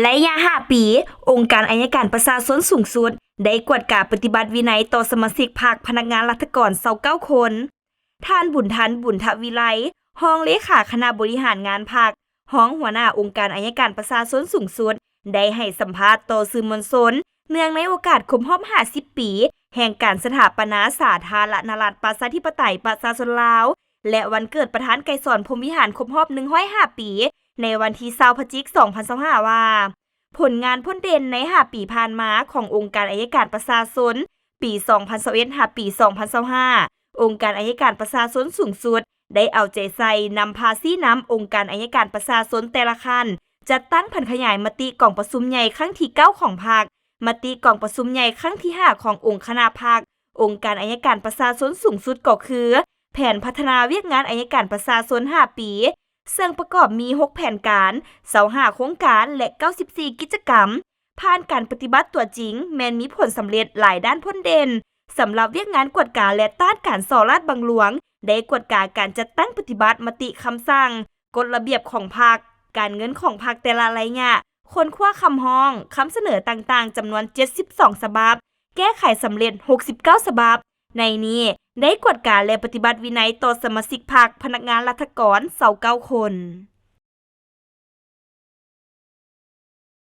ระยะ5 ปี องค์การอัยการประชาชนสูงสุดได้กวดกาปฏิบัติวินัยต่อสมาชิกพรรคพนักงานรัฐกร29 คน ท่านบุญทันบุญทวิไลรองเลขาคณะบริหารงานพรรครองหัวหน้าองค์การอัยการประชาชนสูงสุดได้ให้สัมภาษณ์ต่อสื่อมวลชนเนื่องในโอกาสครบรอบ50 ปี แห่งการสถาปนาสาธารณรัฐประชาธิปไตยประชาชนลาว และวันเกิดประธานไกรสอนพรหมวิหารครบรอบ105 ปี ในวันที่20 พฤศจิกายน 2025 ว่า ผลงานพ้นเด่นใน5 ปีผ่านมาขององค์การอัยการประชาชนปี 2021 หาปี 2025 องค์การอัยการประชาชนสูงสุดได้เอาใจใส่นำภาษีน้ำองค์การอัยการประชาชนแต่ละขั้นจัดตั้งแผนขยายมติกล่องประชุมใหญ่ครั้งที่ 9 ของพรรคมติกล่องประชุมใหญ่ครั้งที่ 5 ขององค์คณะพรรคองค์การอัยการประชาชนสูงสุดก็คือแผนพัฒนาเวียกงานอัยการประชาชน5 ปีซึ่งประกอบมี 6 แผนการ25โครงการและ 94 กิจกรรม ผ่านการปฏิบัติตัวจริงแม้นมีผลสำเร็จหลายด้านพ้นเด่นสำหรับเวียกงานกวดกาและต้านการส่อราษฎร์บังหลวงได้กวดกาการจัดตั้งปฏิบัติมติคำสั่งกฎระเบียบของพรรคการเงินของพรรคแต่ละระยะค้นคว้าคำร้องคำเสนอต่างๆจำนวน72 ฉบับแก้ไขสำเร็จ69 ฉบับในนี้ได้กวดกาและปฏิบัติวินัยต่อสมาชิกพรรคพนักงานรัฐกร29 คน